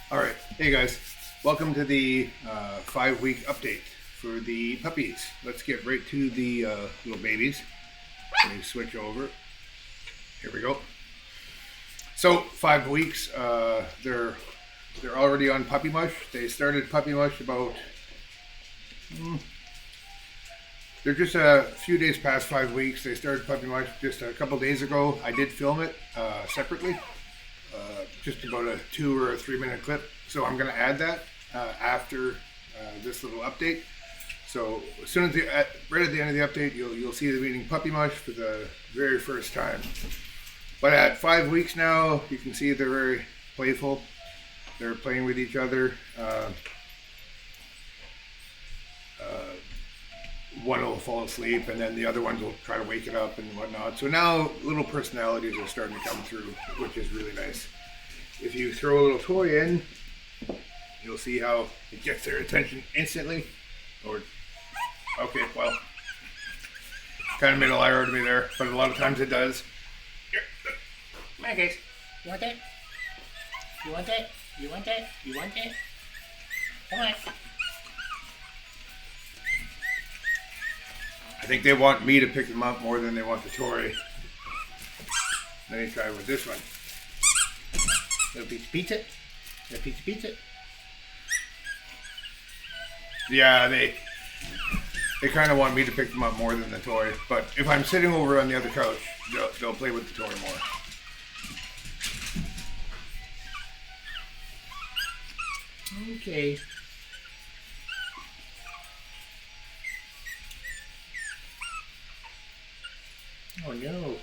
All right, hey guys, welcome to the 5-week update for the puppies. Let's get right to the little babies. Let me switch over. Here we go. So 5 weeks. They're already on puppy mush. They started puppy mush about. They're just a few days past 5 weeks. They started puppy mush just a couple days ago. I did film it separately. Just about a 2 or 3 minute clip. So I'm going to add that after this little update. So as soon as right at the end of the update, you'll see them eating puppy mush for the very first time. But at 5 weeks now, you can see they're very playful. They're playing with each other. One will fall asleep, and then the other ones will try to wake it up and whatnot. So now little personalities are starting to come through, which is really nice. If you throw a little toy in, you'll see how it gets their attention instantly. Or, okay, well, kind of made a liar out of me there, but a lot of times it does. Here, come on, guys. You want it? You want it? You want it? You want it? Come on. I think they want me to pick them up more than they want the toy. Let me try with this one. Little piece of pizza. Little piece of pizza. Yeah, they kind of want me to pick them up more than the toy. But if I'm sitting over on the other couch, they'll play with the toy more. Okay. Oh no.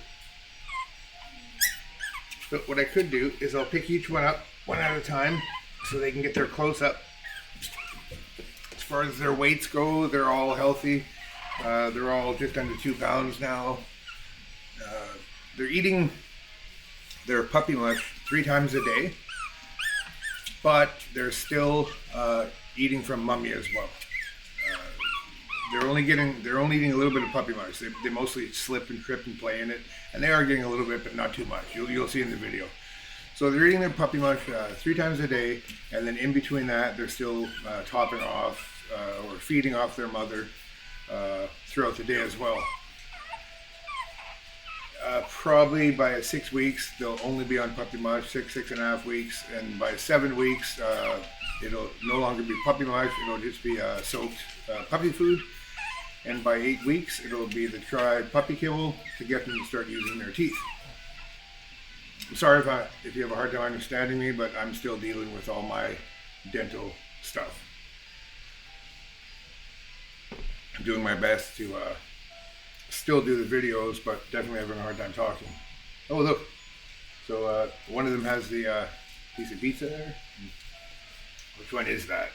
But what I could do is I'll pick each one up one at a time so they can get their close up. As far as their weights go, they're all healthy. They're all just under 2 pounds now. They're eating their puppy mush 3 times a day, but they're still eating from mummy as well. They're only eating a little bit of puppy mush. They mostly slip and trip and play in it, and they are getting a little bit, but not too much. You'll see in the video. So they're eating their puppy mush 3 times a day, and then in between that, they're still topping off or feeding off their mother throughout the day as well. Probably by 6 weeks, they'll only be on puppy mush, 6.5 weeks, and by 7 weeks, it'll no longer be puppy mush. It'll just be soaked puppy food. And by 8 weeks, it'll be the tried puppy kibble to get them to start using their teeth. I'm sorry if you have a hard time understanding me, but I'm still dealing with all my dental stuff. I'm doing my best to still do the videos, but definitely having a hard time talking. Oh, look. So one of them has the piece of pizza there. Which one is that?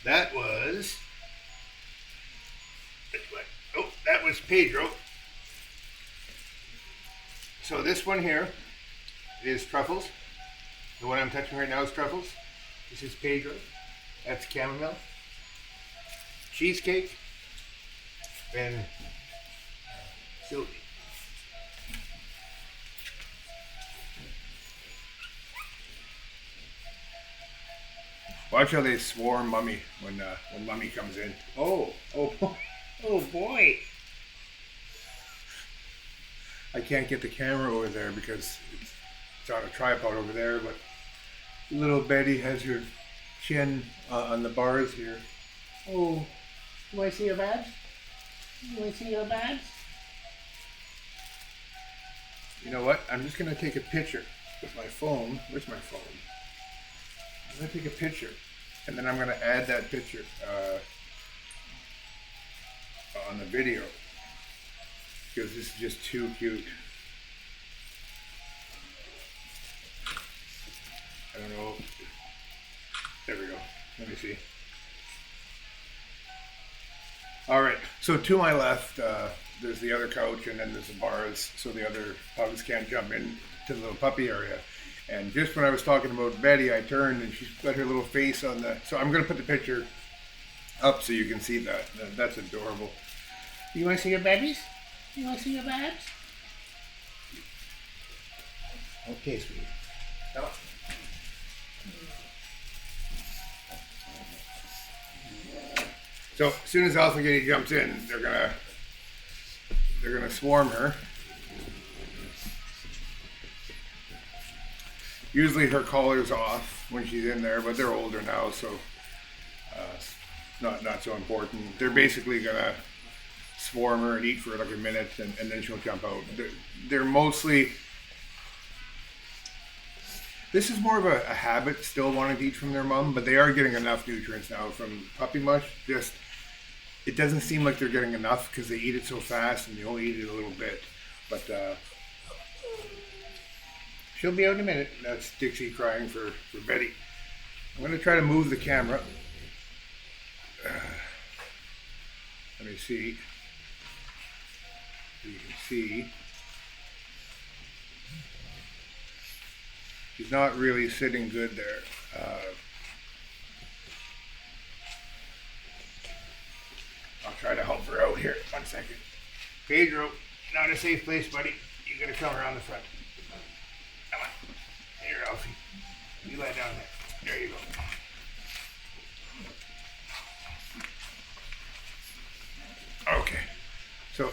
That was... Oh, that was Pedro. So this one here is Truffles. The one I'm touching right now is Truffles. This is Pedro. That's Chamomile. Cheesecake. And Sylvie. Watch how they swarm Mummy when Mummy comes in. Oh boy! I can't get the camera over there because it's on a tripod over there. But little Betty has her chin on the bars here. Oh, do I see your badge? Do I see your badge? You know what? I'm just gonna take a picture with my phone. Where's my phone? I'm gonna take a picture, and then I'm gonna add that picture on the video because this is just too cute. I don't know. There we go. Let me see. All right. So to my left, there's the other couch, and then there's the bars, so the other pugs can't jump in to the little puppy area. And just when I was talking about Betty, I turned and she's got her little face on the. So I'm going to put the picture up so you can see that. That's adorable. You want to see your babies? You want to see your babs? Okay, sweetie. Now, So as soon as Alpha Kitty jumps in, they're gonna swarm her. Usually her collar's off when she's in there, but they're older now, so not so important. They're basically gonna swarm her and eat for like a minute, and then she'll jump out. They're mostly. This is more of a habit, still wanting to eat from their mom, but they are getting enough nutrients now from puppy mush. Just, it doesn't seem like they're getting enough because they eat it so fast and they only eat it a little bit. But she'll be out in a minute. That's Dixie crying for Betty. I'm going to try to move the camera. Let me see. You can see. She's not really sitting good there. I'll try to help her out here. 1 second. Pedro, not a safe place, buddy. You gotta come around the front. Come on. Here, Alfie. You lie down there. There you go. Okay. So,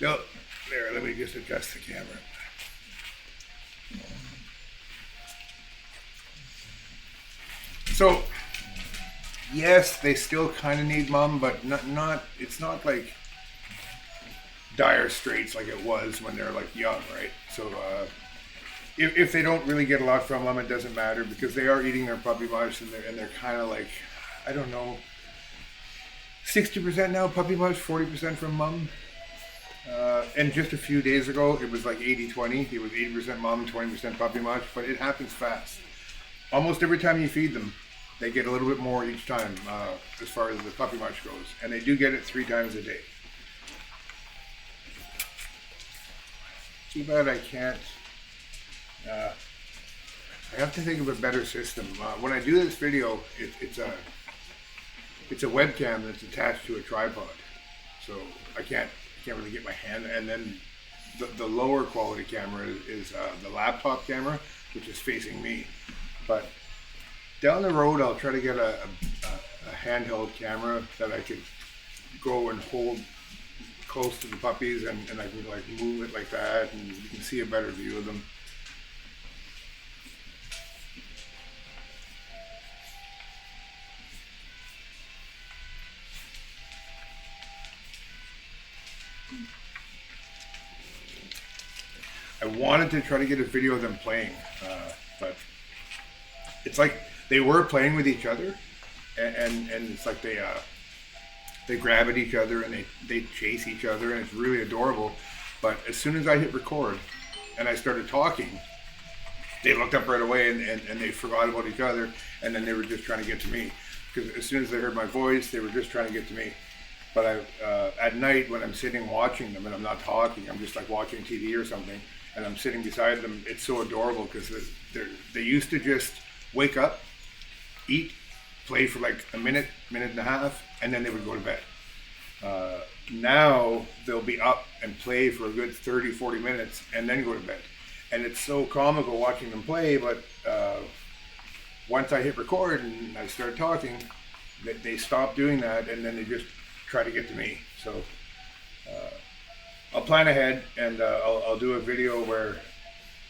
there, let me just adjust the camera. So, yes, they still kind of need mom, but not. It's not like dire straits like it was when they're like young, right? So, if they don't really get a lot from mom, it doesn't matter because they are eating their puppy mush and they're kind of like, I don't know, 60% now puppy mush, 40% from mom. And just a few days ago, it was like 80-20. It was 80% mom, 20% puppy mush, but it happens fast. Almost every time you feed them, they get a little bit more each time as far as the puppy mush goes. And they do get it 3 times a day. Too bad I can't. I have to think of a better system. When I do this video, it's a webcam that's attached to a tripod. So I can't really get my hand. And then the lower quality camera is the laptop camera, which is facing me. But down the road, I'll try to get a handheld camera that I could go and hold close to the puppies, and I can like move it like that, and you can see a better view of them. I wanted to try to get a video of them playing, but it's like they were playing with each other, and it's like they grab at each other and they chase each other, and it's really adorable. But as soon as I hit record and I started talking, they looked up right away and they forgot about each other, and then they were just trying to get to me. Because as soon as they heard my voice, they were just trying to get to me. But at night when I'm sitting watching them and I'm not talking, I'm just like watching TV or something, and I'm sitting beside them, it's so adorable because they used to just wake up, eat, play for like a minute and a half, and then they would go to bed. Now they'll be up and play for a good 30-40 minutes and then go to bed. And it's so comical watching them play, but once I hit record and I start talking, they stop doing that, and then they just try to get to me. So I'll plan ahead, and I'll do a video where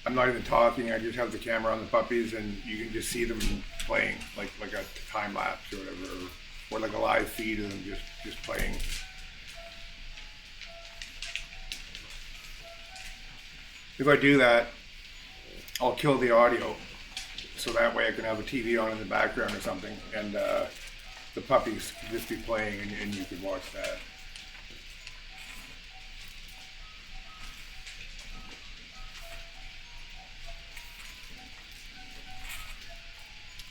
I'm not even talking. I just have the camera on the puppies, and you can just see them playing, like a time lapse or whatever, or like a live feed of them just playing. If I do that, I'll kill the audio, so that way I can have a TV on in the background or something, and the puppies can just be playing, and you can watch that.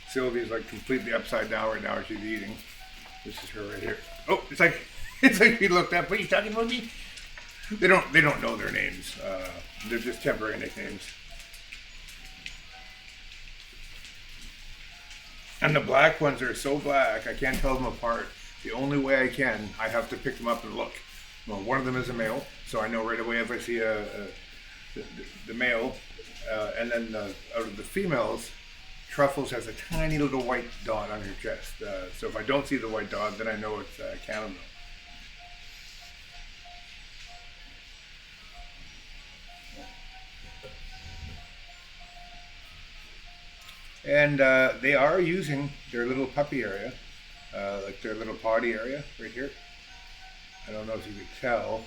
Sylvia's like completely upside down right now. She's eating. This is her right here. Oh, it's like she looked up. What are you talking about me? They don't know their names. They're just temporary nicknames. And the black ones are so black, I can't tell them apart. The only way I can, I have to pick them up and look. Well, one of them is a male, so I know right away if I see the male. And then out of the females, Truffles has a tiny little white dot on her chest. So if I don't see the white dot, then I know it's chamomile. And they are using their little puppy area, like their little potty area right here. I don't know if you could tell.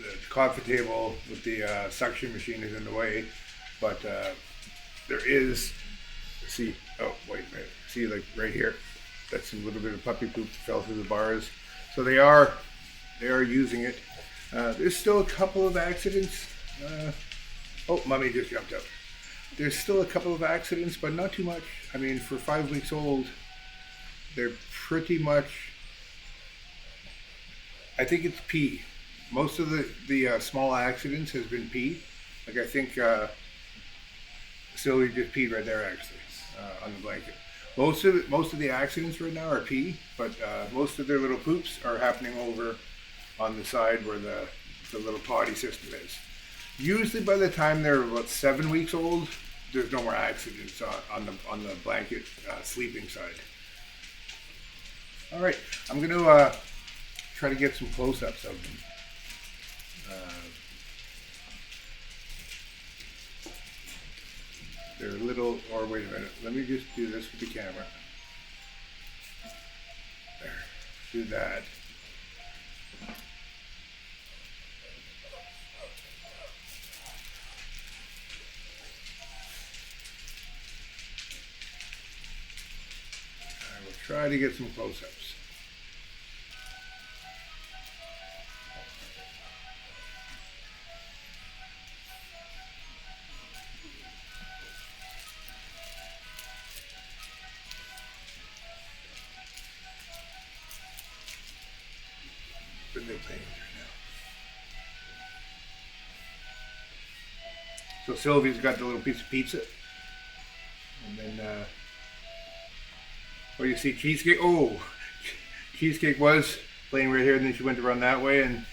The coffee table with the suction machine is in the way, but there is, see, oh wait a minute, see like right here, that's a little bit of puppy poop that fell through the bars. So they are using it. There's still a couple of accidents. Oh, mommy just jumped up. There's still a couple of accidents, but not too much. I mean, for 5 weeks old, they're pretty much, I think it's pee. Most of the small accidents has been pee. Like I think Sylvie just peed right there actually on the blanket. Most of the accidents right now are pee, but most of their little poops are happening over on the side where the little potty system is. Usually by the time they're about 7 weeks old, there's no more accidents on the blanket sleeping side. All right, I'm going to try to get some close-ups of them. They're a little, or wait a minute, let me just do this with the camera. There, do that. I will try to get some close-ups. What are they playing right now? So Sylvie's got the little piece of pizza. And then, what do you see? Cheesecake? Oh, Cheesecake was playing right here, and then she went to run that way, and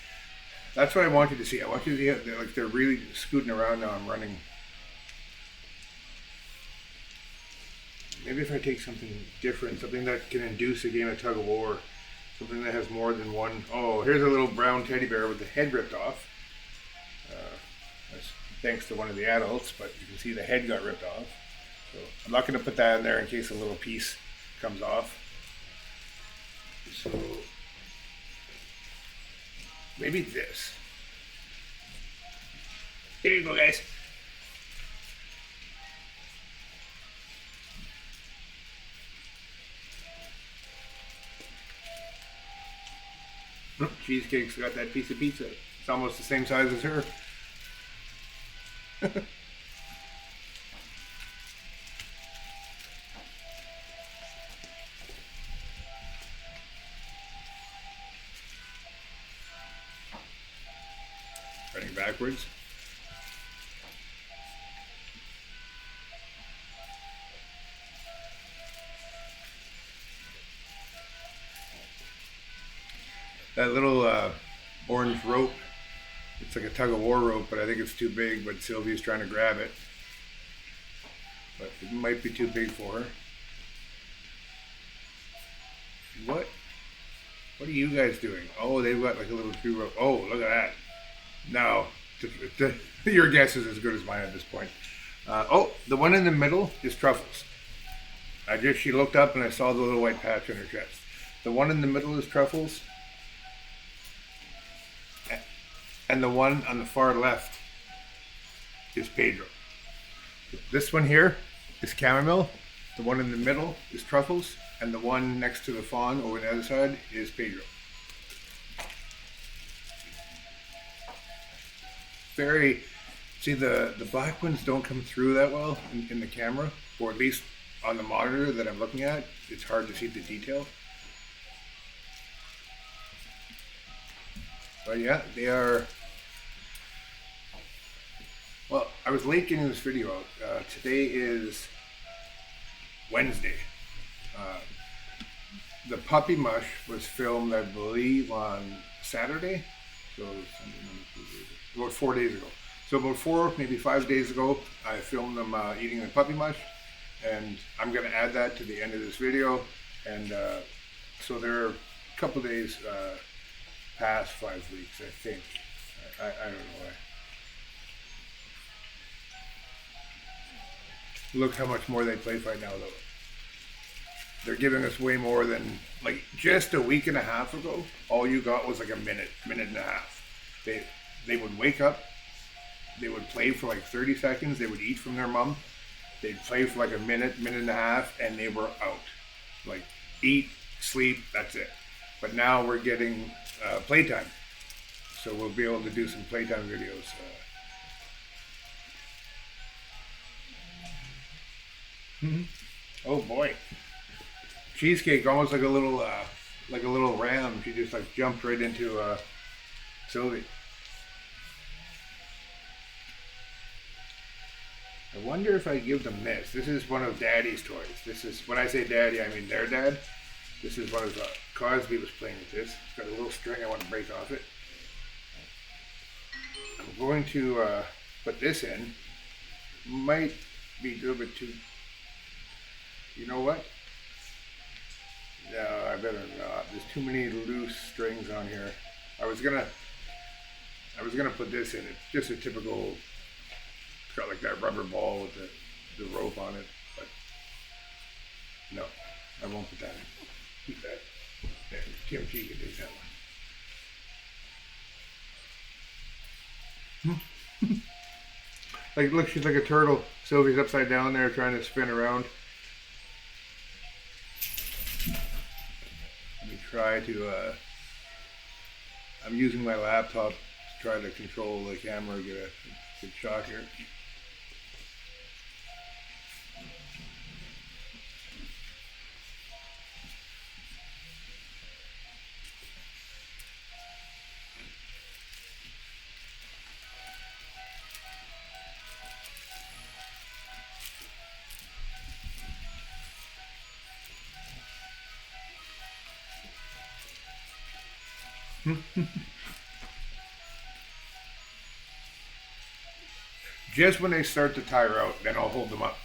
that's what I want you to see. I want you to see how they're really scooting around now. I'm running. Maybe if I take something different, something that can induce a game of tug of war, something that has more than one. Oh, here's a little brown teddy bear with the head ripped off. That's thanks to one of the adults, but you can see the head got ripped off. So I'm not going to put that in there in case a little piece comes off. So maybe this. Here you go, guys. Cheesecake's got that piece of pizza. It's almost the same size as her. Running backwards. That little orange rope, it's like a tug of war rope, but I think it's too big, but Sylvia's trying to grab it. But it might be too big for her. What are you guys doing? Oh, they've got like a little tree rope. Oh, look at that. No, your guess is as good as mine at this point. Oh, the one in the middle is Truffles. She looked up and I saw the little white patch on her chest. The one in the middle is Truffles. And the one on the far left is Pedro. This one here is Chamomile. The one in the middle is Truffles. And the one next to the fawn over the other side is Pedro. See the black ones don't come through that well in the camera, or at least on the monitor that I'm looking at. It's hard to see the detail. But yeah, they are. Well, I was late getting this video out. Today is Wednesday. The puppy mush was filmed, I believe, on Saturday. So about 4 days ago. So about 4, maybe 5 days ago, I filmed them eating the puppy mush, and I'm going to add that to the end of this video. And so they're a couple days past 5 weeks, I think. I don't know. Look how much more they play fight now, though. They're giving us way more than, like, just a week and a half ago. All you got was like a minute and a half. They would wake up, they would play for like 30 seconds, they would eat from their mom, they'd play for like a minute and a half, and they were out. Like, eat, sleep, that's it. But now we're getting playtime. So we'll be able to do some playtime videos. Oh boy. Cheesecake, almost like a little ram. She just like jumped right into Sylvie. I wonder if I give them this. This is one of Daddy's toys. This is, when I say Daddy, I mean their dad. This is one of Cosby was playing with this. It's got a little string I want to break off it. I'm going to put this in. Might be a little bit too. You know what? No, I better not. There's too many loose strings on here. I was gonna put this in. It's just a typical. It's got like that rubber ball with the rope on it, but no, I won't put that in. Keep that. There, Tim G can take that one. Like, look, she's like a turtle. Sylvie's upside down there trying to spin around. Let me try to, I'm using my laptop to try to control the camera, get a good shot here. Just when they start to tire out, then I'll hold them up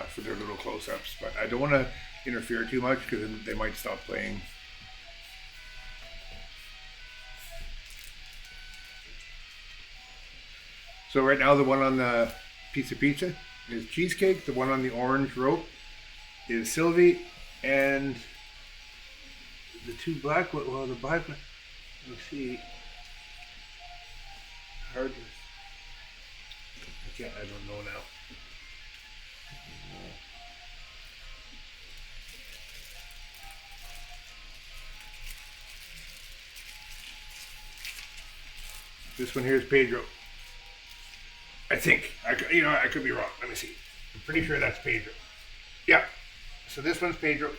for their little close-ups. But I don't want to interfere too much because they might stop playing. So right now the one on the piece of pizza is Cheesecake. The one on the orange rope is Sylvie. And the two black ones, well, the black one, let's see. Hard to, I don't know now. This one here is Pedro. I think. I could be wrong. Let me see. I'm pretty sure that's Pedro. Yeah. So this one's Pedro.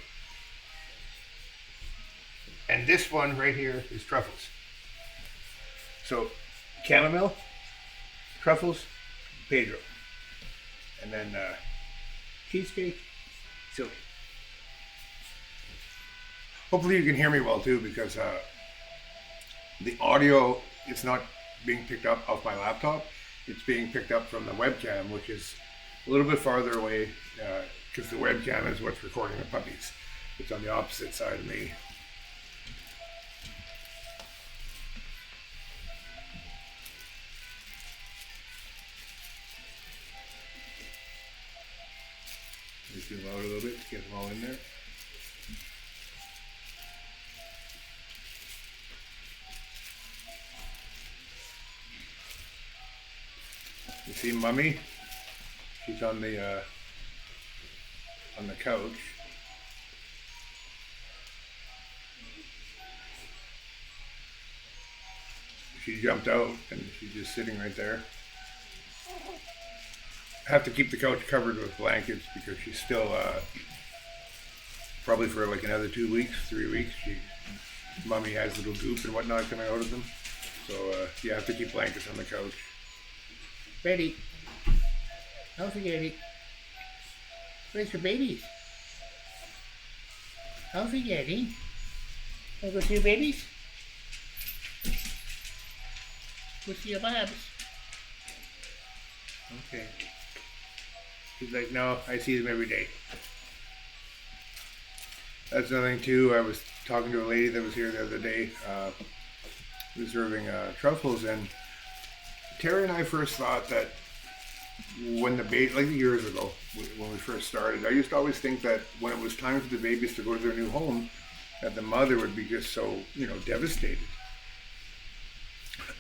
And this one right here is Truffles. So chamomile, Truffles, Pedro. And then Cheesecake, Sylvie. Hopefully you can hear me well too, because the audio is not being picked up off my laptop. It's being picked up from the webcam, which is a little bit farther away, because the webcam is what's recording the puppies. It's on the opposite side of me. Zoom out a little bit to get them all in there. You see Mummy? She's on the couch. She jumped out and she's just sitting right there. Have to keep the couch covered with blankets because she's still probably for like another 2 weeks, 3 weeks. Mummy has little goop and whatnot coming out of them, so you have to keep blankets on the couch. Betty, how's it getting? Where's your babies? How's it getting? Wanna go see your babies? Go see your babs. Okay. He's like, no, I see them every day. That's another thing too. I was talking to a lady that was here the other day, reserving truffles, and Terry and I first thought that when the baby, like years ago, when we first started, I used to always think that when it was time for the babies to go to their new home, that the mother would be just so, devastated.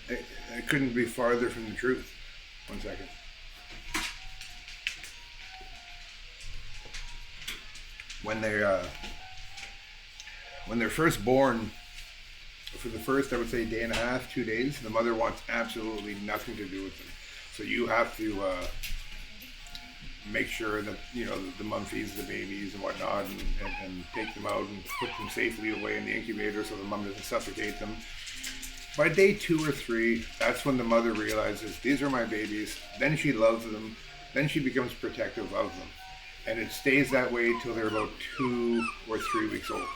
It couldn't be farther from the truth. One second. When they're first born, for the first, I would say, day and a half, 2 days, the mother wants absolutely nothing to do with them. So you have to make sure that, the mom feeds the babies and whatnot, and take them out and put them safely away in the incubator so the mom doesn't suffocate them. By day 2 or 3, that's when the mother realizes, these are my babies. Then she loves them. Then she becomes protective of them. And it stays that way till they're about 2 or 3 weeks old.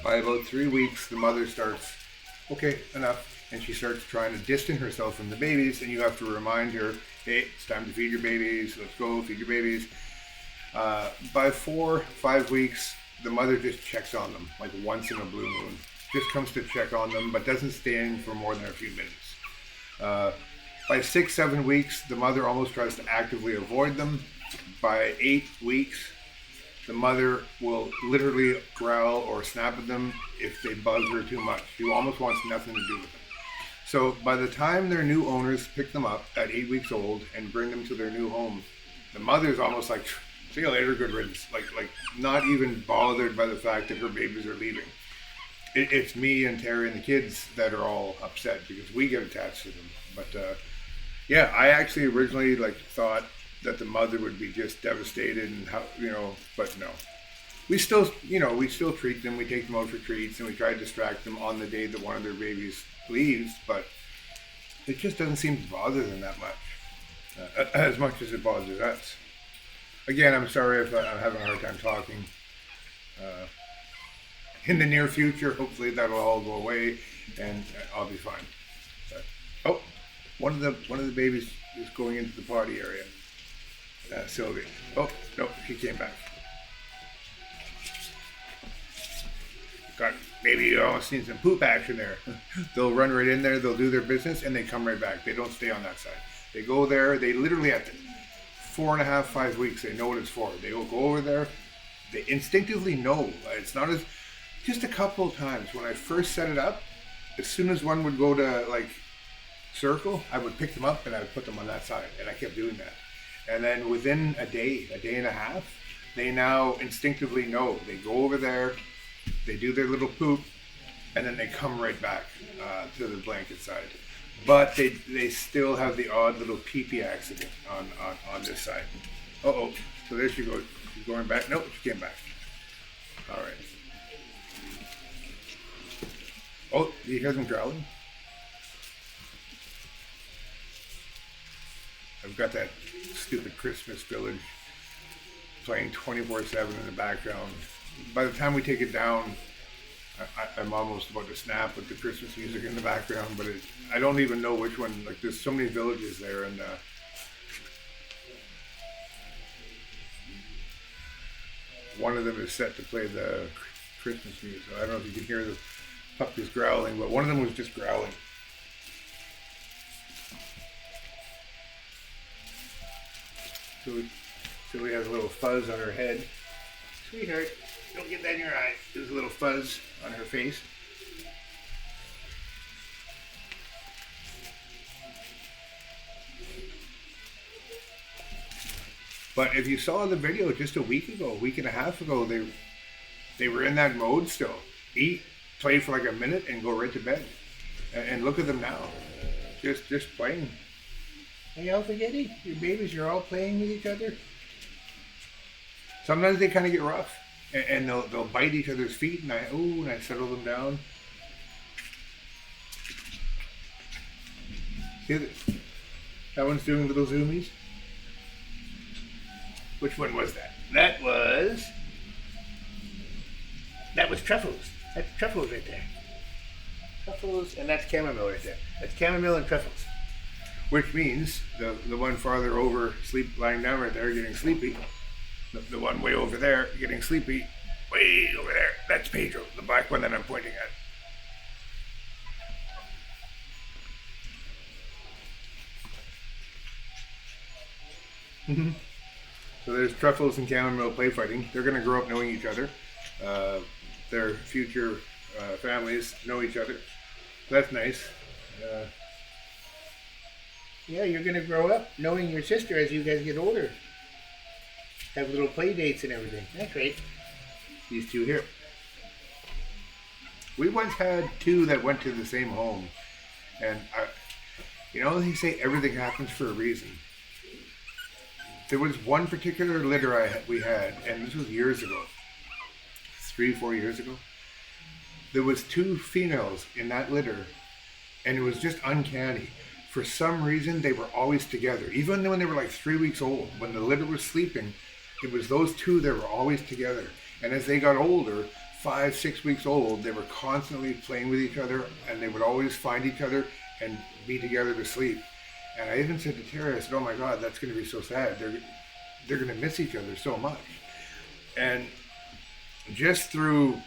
By about 3 weeks, the mother starts, okay, enough. And she starts trying to distance herself from the babies, and you have to remind her, hey, it's time to feed your babies. Let's go, feed your babies. By 4, 5 weeks, the mother just checks on them, like once in a blue moon. Just comes to check on them, but doesn't stay in for more than a few minutes. By 6, 7 weeks, the mother almost tries to actively avoid them. By 8 weeks, the mother will literally growl or snap at them if they bug her too much. She almost wants nothing to do with them. So by the time their new owners pick them up at 8 weeks old and bring them to their new home, the mother's almost like, see you later, good riddance. Like not even bothered by the fact that her babies are leaving. It's me and Terry and the kids that are all upset because we get attached to them. But yeah, I actually originally thought that the mother would be just devastated and how, but no. We still treat them. We take them out for treats and we try to distract them on the day that one of their babies leaves, but it just doesn't seem to bother them that much, as much as it bothers us. Again, I'm sorry if I'm having a hard time talking. In the near future, hopefully that'll all go away and I'll be fine. But, oh, one of the babies is going into the potty area. Sylvia. Oh, no, she came back. God, maybe you almost seen some poop action there. They'll run right in there, they'll do their business, and they come right back. They don't stay on that side. They go there, they literally at 4.5, 5 weeks, they know what it's for. They will go over there, they instinctively know. It's not as, just a couple of times when I first set it up, as soon as one would go to circle, I would pick them up and I would put them on that side, and I kept doing that. And then within a day and a half, they now instinctively know. They go over there, they do their little poop, and then they come right back to the blanket side. But they still have the odd little pee-pee accident on this side. Uh-oh, so there she goes. She's going back. Nope, she came back. All right. Oh, do you hear them growling? I've got that stupid Christmas Village playing 24/7 in the background. By the time we take it down, I'm almost about to snap with the Christmas music in the background, but I don't even know which one. There's so many villages there, and one of them is set to play the Christmas music. I don't know if you can hear the puppies growling, but one of them was just growling. So we have a little fuzz on her head. Sweetheart, don't get that in your eye. There's a little fuzz on her face. But if you saw the video just a week and a half ago, they were in that mode still. Eat, play for a minute, and go right to bed. And look at them now, just playing. Hey, Alpha-Getty, your babies are all playing with each other. Sometimes they kind of get rough, and they'll bite each other's feet, and I settle them down. See that one's doing little zoomies. Which one was that? That was Truffles. That's Truffles right there. Truffles, and that's Chamomile right there. That's Chamomile and Truffles. which means the one farther over, lying down right there, getting sleepy. The one way over there, getting sleepy, way over there, that's Pedro, the black one that I'm pointing at. So there's Truffles and Chamomile play fighting. They're going to grow up knowing each other. Their future families know each other. That's nice. Yeah, you're going to grow up knowing your sister as you guys get older. Have little play dates and everything. That's great. These two here. We once had two that went to the same home. And, they say everything happens for a reason. There was one particular litter we had, and this was years ago. 3-4 years ago. There was two females in that litter, and it was just uncanny. For some reason, they were always together. Even when they were like 3 weeks old, when the litter was sleeping, it was those two that were always together. And as they got older, 5-6 weeks old, they were constantly playing with each other, and they would always find each other and be together to sleep. And I even said to Terry, I said, oh my God, that's going to be so sad. They're going to miss each other so much. And just through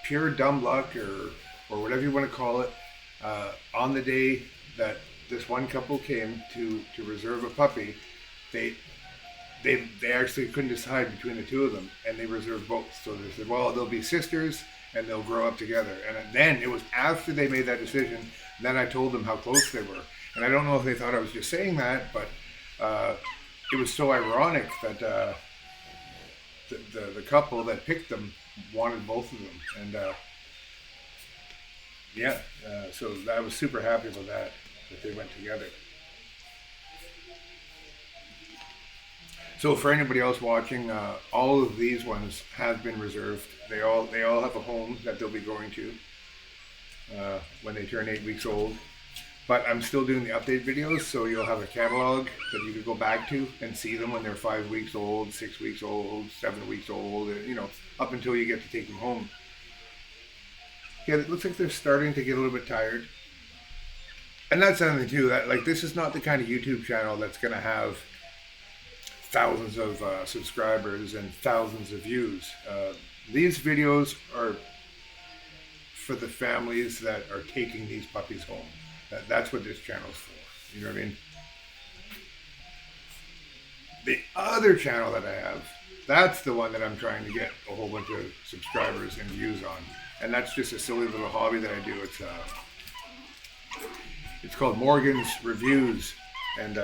pure dumb luck or whatever you want to call it, on the day that this one couple came to reserve a puppy, they actually couldn't decide between the two of them, and they reserved both. So they said, well, they'll be sisters and they'll grow up together. And then it was after they made that decision, then I told them how close they were. And I don't know if they thought I was just saying that, but it was so ironic that the couple that picked them wanted both of them. And so I was super happy with that they went together. So for anybody else watching, all of these ones have been reserved. They all have a home that they'll be going to when they turn 8 weeks old. But I'm still doing the update videos, so you'll have a catalog that you can go back to and see them when they're 5 weeks old, 6 weeks old, 7 weeks old, up until you get to take them home. Yeah, it looks like they're starting to get a little bit tired. And that's something too, that this is not the kind of YouTube channel that's going to have thousands of subscribers and thousands of views. These videos are for the families that are taking these puppies home. That's what this channel's for. You know what I mean? The other channel that I have, that's the one that I'm trying to get a whole bunch of subscribers and views on. And that's just a silly little hobby that I do. It's called Morgan's Reviews. And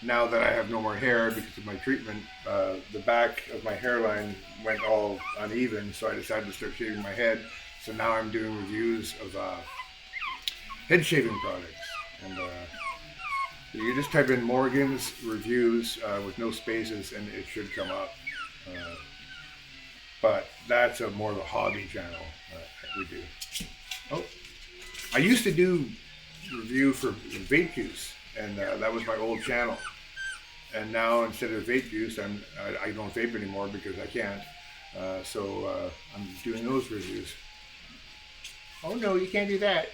now that I have no more hair because of my treatment, the back of my hairline went all uneven, so I decided to start shaving my head. So now I'm doing reviews of head shaving products. And you just type in Morgan's Reviews with no spaces and it should come up. But that's more of a hobby channel that we do. Oh, I used to do review for vape juice, and that was my old channel. And now instead of vape juice, I don't vape anymore because I can't. So I'm doing those reviews. Oh no, you can't do that.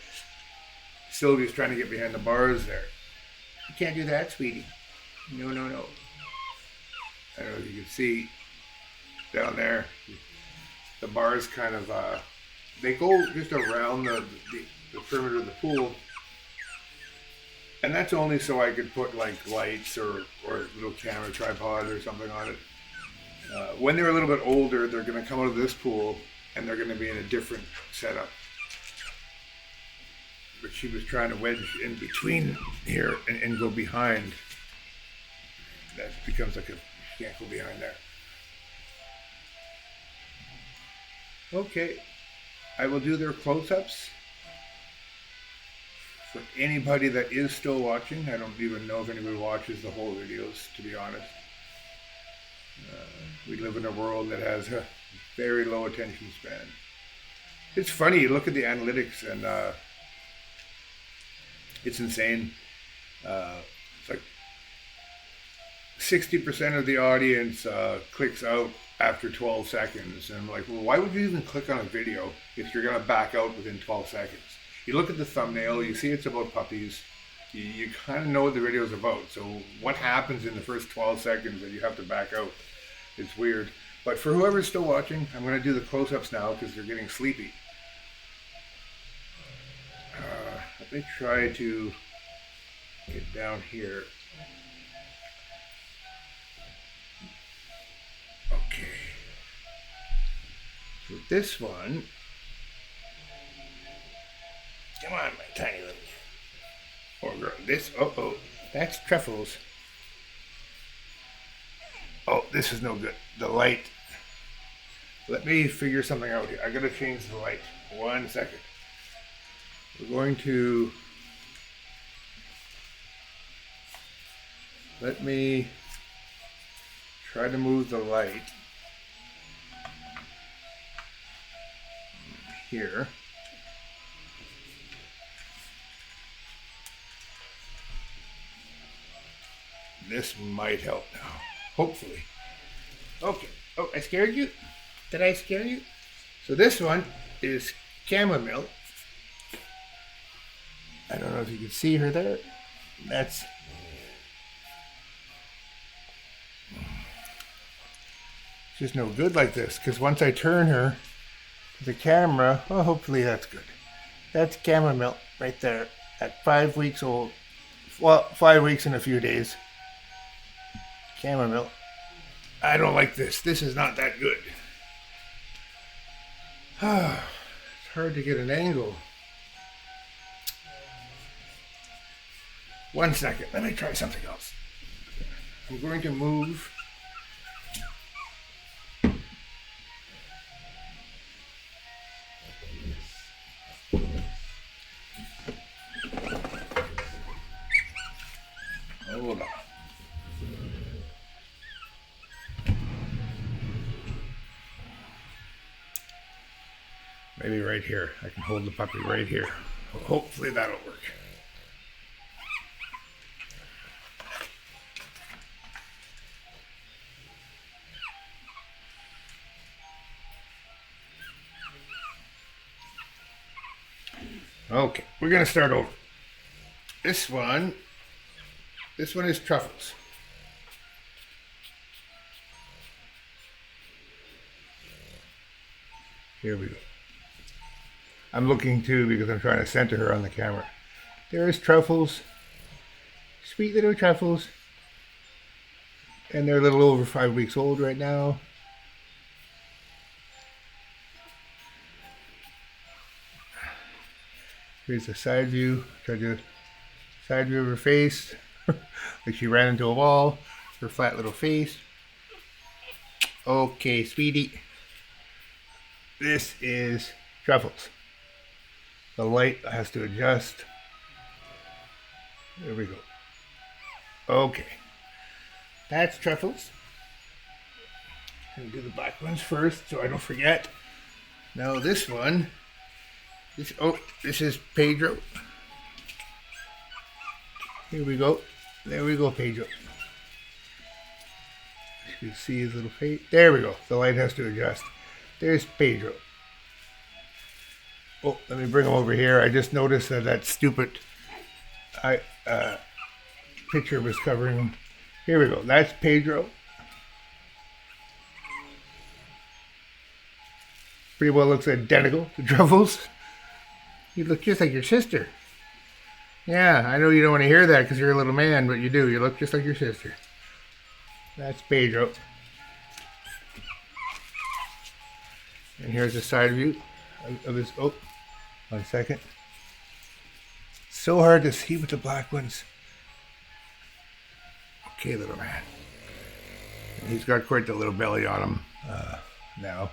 Sylvia's trying to get behind the bars there. You can't do that, sweetie. No. I don't know if you can see down there. The bars kind of, they go just around the perimeter of the pool. And that's only so I could put lights or a little camera tripod or something on it. When they're a little bit older, they're going to come out of this pool and they're going to be in a different setup. But she was trying to wedge in between here and go behind. That becomes you can't go behind there. Okay, I will do their close-ups. For anybody that is still watching, I don't even know if anybody watches the whole videos, to be honest. We live in a world that has a very low attention span. It's funny, you look at the analytics and it's insane. It's like 60% of the audience clicks out after 12 seconds. And I'm like, well, why would you even click on a video if you're going to back out within 12 seconds? You look at the thumbnail, you see it's about puppies, you kind of know what the video is about. So what happens in the first 12 seconds that you have to back out? It's weird. But for whoever's still watching, I'm going to do the close-ups now because they're getting sleepy. Let me try to get down here. Okay. So this one, come on, my tiny little. Or this, that's Truffles. Oh, this is no good. The light. Let me figure something out here. I gotta change the light. 1 second. We're going to, let me try to move the light here. This might help now, hopefully. Okay. Oh, I scared you? Did I scare you? So this one is chamomile. I don't know if you can see her there. That's just no good like this, because once I turn her to the camera, well, hopefully that's good. That's chamomile right there at 5 weeks old. Well, 5 weeks and a few days. Chamomile. I don't like this. This is not that good. It's hard to get an angle. 1 second. Let me try something else. I'm going to move. Hold on. Maybe right here. I can hold the puppy right here. Hopefully that'll work. Okay, we're gonna start over. This one is Truffles. Here we go. I'm looking too because I'm trying to center her on the camera. There is Truffles. Sweet little Truffles. And they're a little over 5 weeks old right now. Here's the side view. Try to side view of her face. Like she ran into a wall. Her flat little face. Okay, sweetie. This is Truffles. The light has to adjust. There we go. Okay. That's Truffles. I'm gonna do the black ones first so I don't forget. Now this one. This is Pedro. Here we go. There we go, Pedro. You can see his little face. There we go. The light has to adjust. There's Pedro. Oh, let me bring him over here. I just noticed that stupid picture was covering him. Here we go. That's Pedro. Pretty well looks identical to Truffles. You look just like your sister. Yeah, I know you don't want to hear that because you're a little man, but you do. You look just like your sister. That's Pedro. And here's a side view of this. Oh, 1 second. So hard to see with the black ones. Okay, little man. And he's got quite the little belly on him now.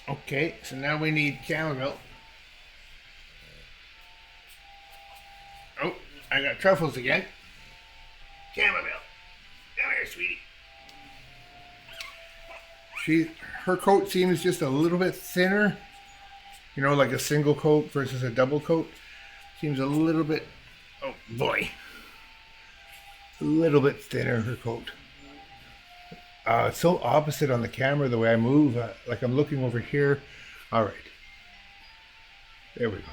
Okay, so now we need chamomile. Oh, I got Truffles again. Chamomile. Come here, sweetie. Her coat seems just a little bit thinner. You know, like a single coat versus a double coat. Seems a little bit, oh boy. A little bit thinner, her coat. It's so opposite on the camera the way I move. Like I'm looking over here. All right. There we go.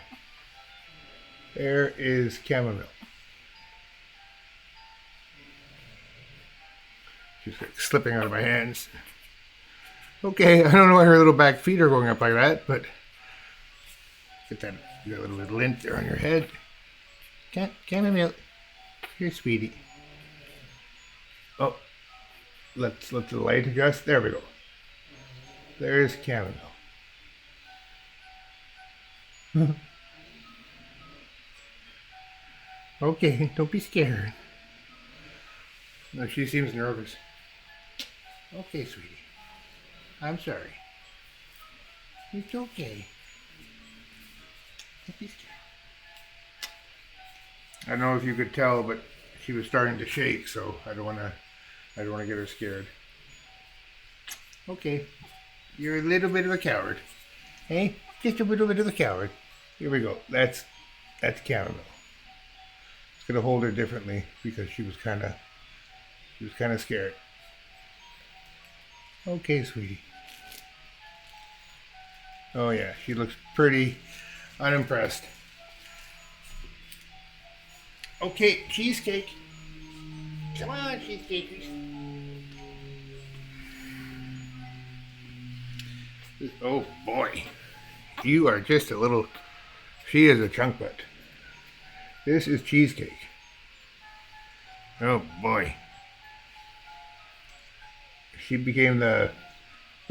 There is chamomile. She's like slipping out of my hands. Okay, I don't know why her little back feet are going up like that, but get that, you got a little bit of lint there on your head. Chamomile. Here, sweetie. Oh, let's let the light adjust. There we go. There's chamomile. Okay, don't be scared. No, she seems nervous. Okay, sweetie. I'm sorry. It's okay. Don't be scared. I don't know if you could tell, but she was starting to shake, so I don't want to get her scared. Okay, you're a little bit of a coward. Hey, just a little bit of a coward. Here we go. That's chamomile. It's gonna hold her differently because she was kind of scared. Okay, sweetie. Oh yeah, she looks pretty unimpressed. Okay, cheesecake. Come on, cheesecakers. Oh boy, you are just a little. She is a chunk butt. This is cheesecake. Oh boy. She became the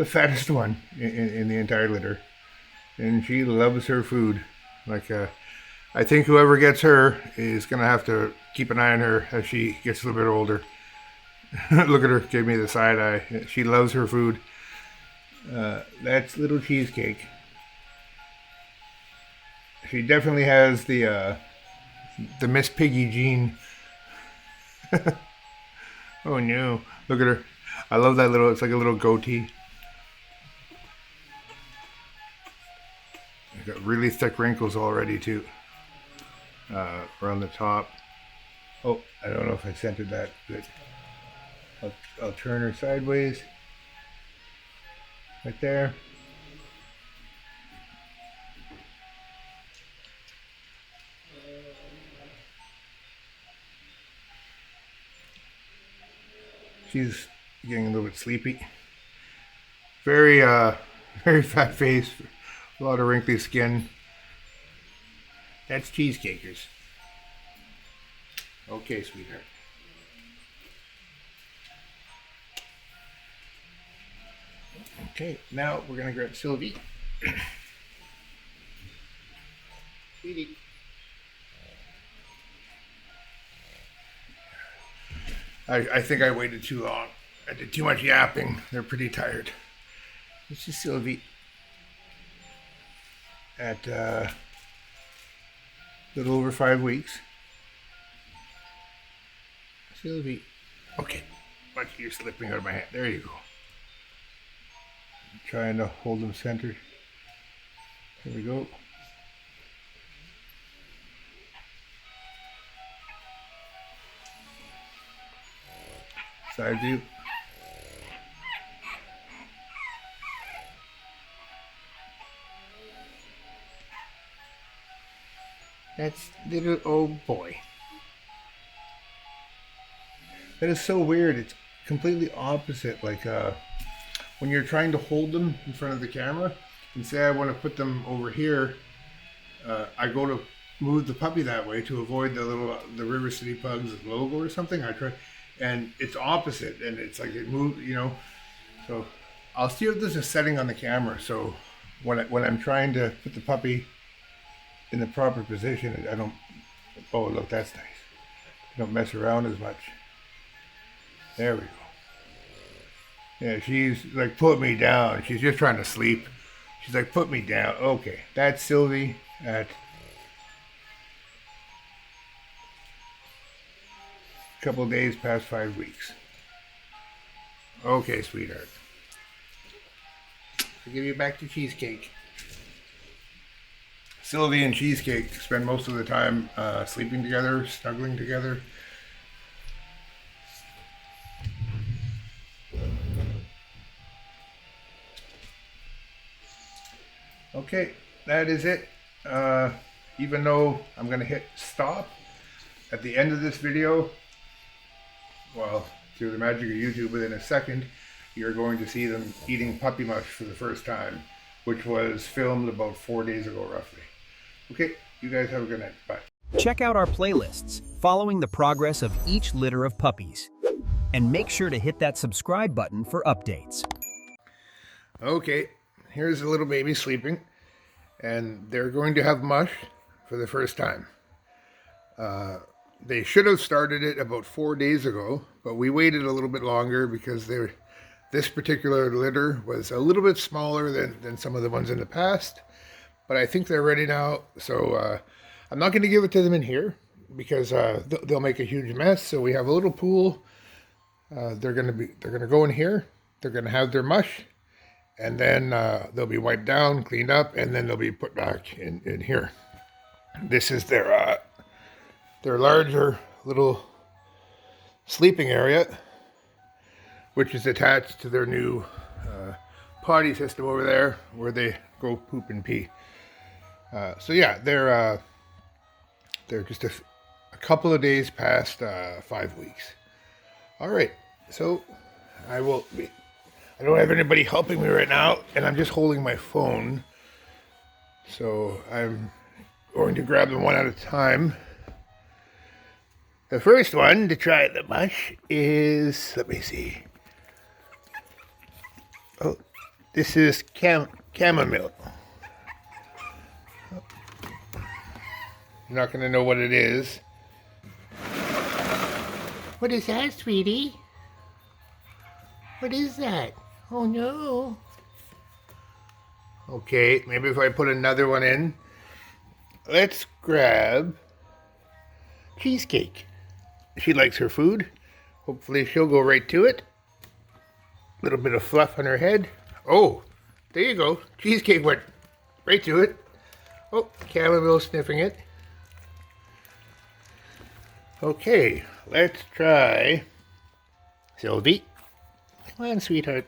fattest one in the entire litter, and she loves her food. Like I think whoever gets her is gonna have to keep an eye on her as she gets a little bit older. Look at her, give me the side eye. She loves her food. That's little cheesecake. She definitely has the Miss Piggy gene. Oh no! Look at her. I love that little. It's like a little goatee. It's got really thick wrinkles already too. Around the top. Oh, I don't know if I centered that good. I'll turn her sideways. Right there. She's getting a little bit sleepy. Very very fat face, a lot of wrinkly skin. That's cheesecakers. Okay, sweetheart. Okay, now we're gonna grab Sylvie. Sweetie. I think I waited too long. I did too much yapping. They're pretty tired. This is Sylvie. At a little over 5 weeks. Sylvie. Okay. Watch, you're slipping out of my hand. There you go. I'm trying to hold them centered. There we go. Side view. That's little old boy. That is so weird. It's completely opposite. Like when you're trying to hold them in front of the camera and say I want to put them over here, I go to move the puppy that way to avoid the River City Pugs logo or something. I try, and it's opposite, and it's like it moves, you know. So I'll see if there's a setting on the camera. So when I'm trying to put the puppy in the proper position, I don't. Oh, look, that's nice. I don't mess around as much. There we go. Yeah, she's like, put me down. She's just trying to sleep. She's like, put me down. Okay, that's Sylvie at a couple of days past 5 weeks. Okay, sweetheart. I'll give you back to Cheesecake. Sylvie and Cheesecake spend most of the time sleeping together, snuggling together. Okay, that is it. even though I'm going to hit stop at the end of this video, well, through the magic of YouTube, within a second, you're going to see them eating puppy mush for the first time, which was filmed about 4 days ago, roughly. Okay, you guys have a good night. Bye. Check out our playlists following the progress of each litter of puppies. And make sure to hit that subscribe button for updates. Okay, here's the little baby sleeping, and they're going to have mush for the first time. They should have started it about 4 days ago, but we waited a little bit longer because this particular litter was a little bit smaller than some of the ones in the past. But I think they're ready now, so I'm not going to give it to them in here because they'll make a huge mess. So we have a little pool. They're going to go in here. They're going to have their mush, and then they'll be wiped down, cleaned up, and then they'll be put back in here. This is their larger little sleeping area, which is attached to their new potty system over there, where they go poop and pee. So yeah, they're just a couple of days past 5 weeks. All right, so I don't have anybody helping me right now, and I'm just holding my phone. So I'm going to grab them one at a time. The first one to try the mush is, let me see. Oh, this is chamomile. You're not going to know what it is. What is that, sweetie? What is that? Oh no. Okay, maybe if I put another one in. Let's grab cheesecake. She likes her food. Hopefully she'll go right to it. A little bit of fluff on her head. Oh, there you go. Cheesecake went right to it. Oh, chamomile sniffing it. Okay, let's try Sylvie. Come on, sweetheart.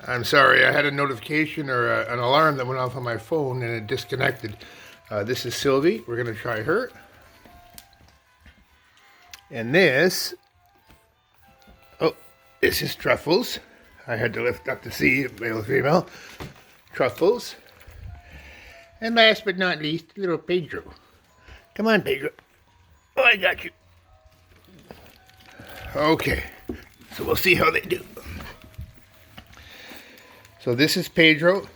I'm sorry, I had a notification or an alarm that went off on my phone and it disconnected. This is Sylvie. We're going to try her. And this is Truffles. I had to lift up to see male or female. Truffles. And last but not least, little Pedro. Come on, Pedro. Oh, I got you. Okay, so we'll see how they do. So this is Pedro,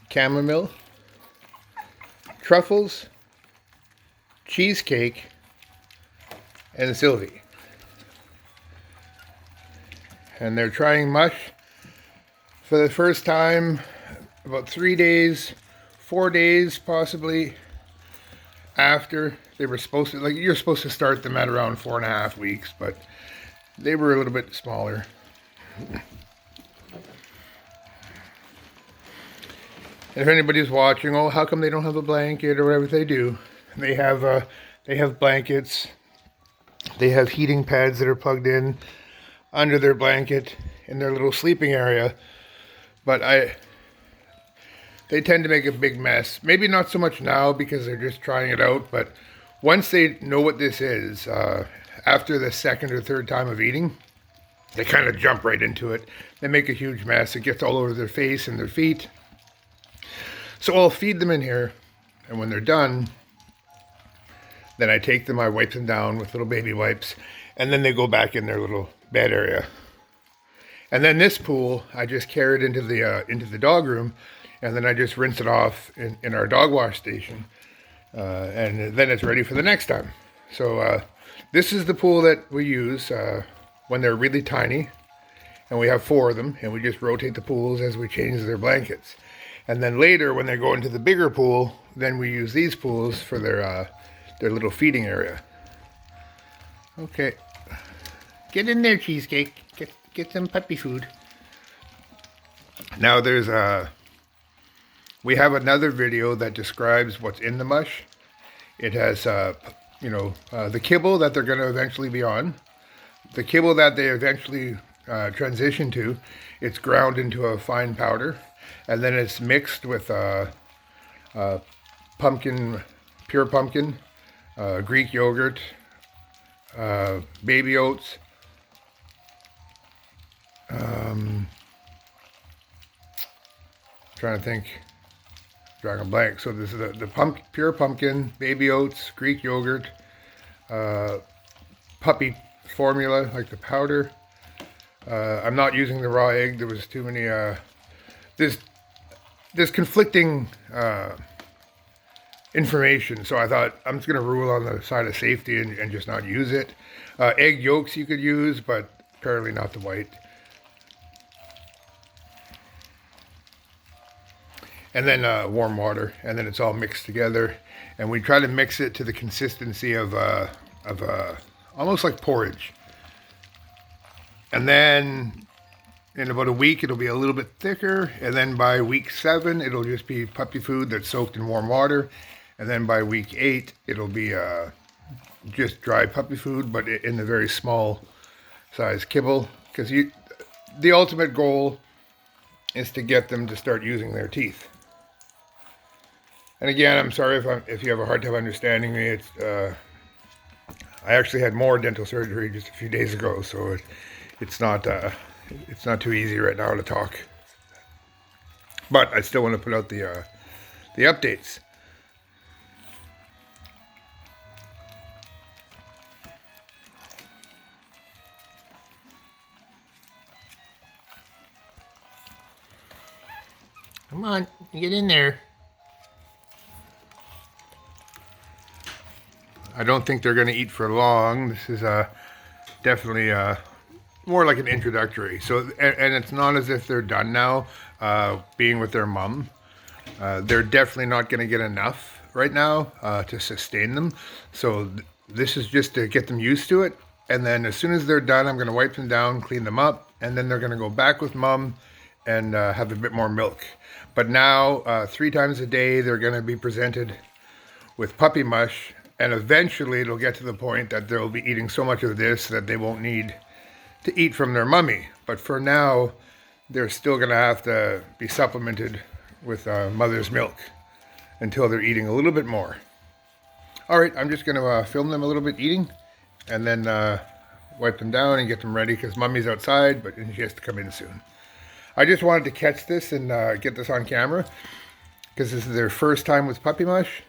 chamomile, Truffles, cheesecake, and Sylvie. And they're trying mush for the first time about 3 days, 4 days possibly after they were supposed to, like, you're supposed to start them at around 4.5 weeks, but they were a little bit smaller. If anybody's watching, oh, how come they don't have a blanket or whatever, they do. They have blankets. They have heating pads that are plugged in under their blanket in their little sleeping area. But they tend to make a big mess. Maybe not so much now because they're just trying it out, but once they know what this is, after the second or third time of eating, they kind of jump right into it. They make a huge mess. It gets all over their face and their feet. So I'll feed them in here, and when they're done, then I take them, I wipe them down with little baby wipes, and then they go back in their little bed area. And then this pool, I just carry it into the dog room, and then I just rinse it off in our dog wash station, and then it's ready for the next time. So this is the pool that we use when they're really tiny, and we have 4 of them, and we just rotate the pools as we change their blankets. And then later, when they go into the bigger pool, then we use these pools for their little feeding area. Okay, get in there, cheesecake. Get some puppy food. Now we have another video that describes what's in the mush. It has, the kibble that they're going to eventually be on, the kibble that they eventually transition to. It's ground into a fine powder, and then it's mixed with pumpkin, pure pumpkin, Greek yogurt, baby oats, trying to think, drawing a blank. So this is the pure pumpkin, baby oats, Greek yogurt, puppy formula, like the powder. I'm not using the raw egg. There was too many, there's conflicting information. So I thought I'm just going to rule on the side of safety and just not use it. Egg yolks you could use, but apparently not the white. And then warm water, and then it's all mixed together. And we try to mix it to the consistency of almost like porridge. And then in about a week, it'll be a little bit thicker. And then by week 7, it'll just be puppy food that's soaked in warm water. And then by week 8, it'll be just dry puppy food, but in the very small size kibble. Because the ultimate goal is to get them to start using their teeth. And again, I'm sorry if you have a hard time understanding me. I actually had more dental surgery just a few days ago, so it's not too easy right now to talk. But I still want to put out the updates. Come on, get in there. I don't think they're going to eat for long. This is definitely more like an introductory. So, and it's not as if they're done now being with their mom. They're definitely not going to get enough right now to sustain them. So this is just to get them used to it. And then as soon as they're done, I'm going to wipe them down, clean them up, and then they're going to go back with mom and have a bit more milk. But now 3 times a day, they're going to be presented with puppy mush. And eventually it'll get to the point that they'll be eating so much of this that they won't need to eat from their mummy. But for now, they're still going to have to be supplemented with mother's milk until they're eating a little bit more. All right, I'm just going to film them a little bit eating and then wipe them down and get them ready because mummy's outside, but she has to come in soon. I just wanted to catch this and get this on camera because this is their first time with puppy mush.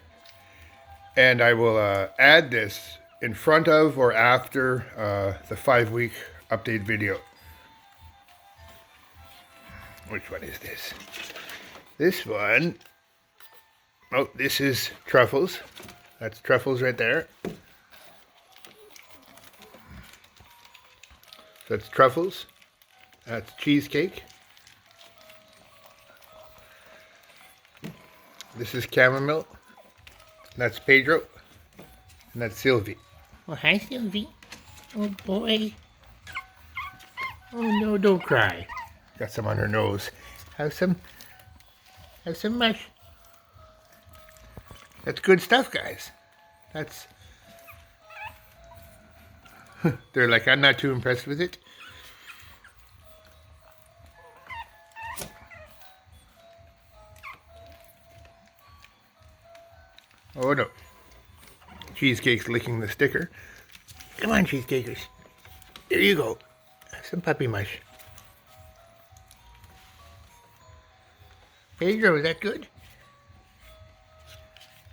And I will add this in front of or after the 5-week update video. Which one is this? This one. Oh, this is Truffles. That's Truffles right there. That's Truffles. That's Cheesecake. This is Chamomile. That's Pedro, and that's Sylvie. Oh, hi, Sylvie. Oh, boy. Oh, no, don't cry. Got some on her nose. Have some mush. That's good stuff, guys. That's... They're like, I'm not too impressed with it. Oh no. Cheesecake's licking the sticker. Come on, Cheesecakers. There you go. Have some puppy mush. Pedro, is that good?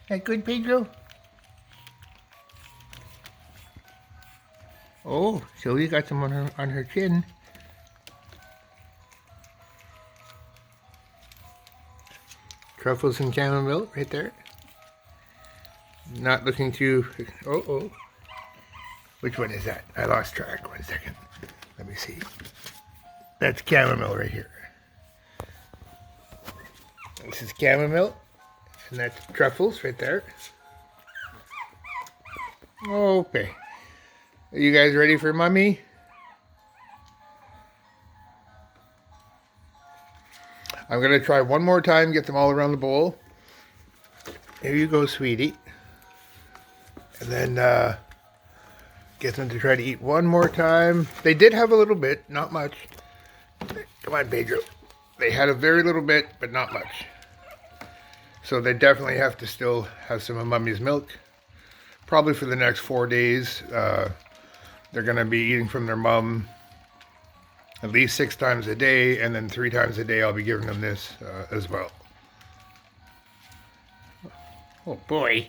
That good, Pedro? Oh, Sylvia got some on her chin. Truffles and chamomile right there. Not looking too... Oh. Which one is that? I lost track. 1 second. Let me see. That's chamomile right here. This is chamomile. And that's Truffles right there. Okay. Are you guys ready for Mummy? I'm going to try one more time, get them all around the bowl. Here you go, sweetie. And then Get them to try to eat one more time. They did have a little bit, not much. Come on, Pedro. They had a very little bit, but not much. So they definitely have to still have some of Mummy's milk. Probably for the next 4 days. They're going to be eating from their mom at least 6 times a day, and then 3 times a day I'll be giving them this as well. Oh boy.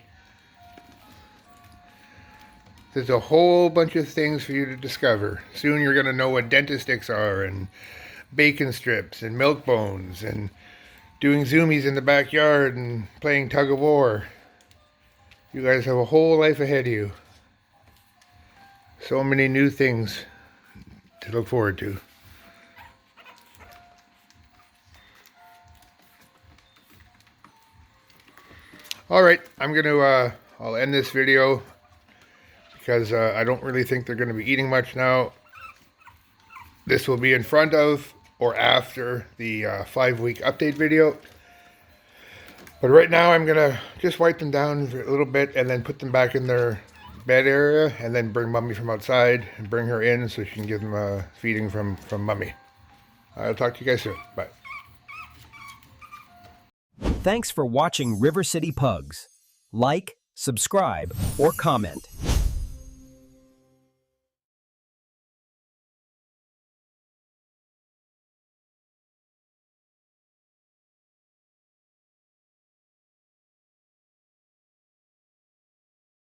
There's a whole bunch of things for you to discover. Soon you're going to know what dentist sticks are, and bacon strips, and milk bones, and doing zoomies in the backyard, and playing tug of war. You guys have a whole life ahead of you. So many new things to look forward to. Alright, I'm going to, I'll end this video because I don't really think they're going to be eating much now. This will be in front of or after the 5-week update video. But right now I'm going to just wipe them down a little bit and then put them back in their bed area, and then bring Mummy from outside and bring her in so she can give them a feeding from Mummy. I'll talk to you guys soon. Bye. Thanks for watching River City Pugs. Like, subscribe, or comment.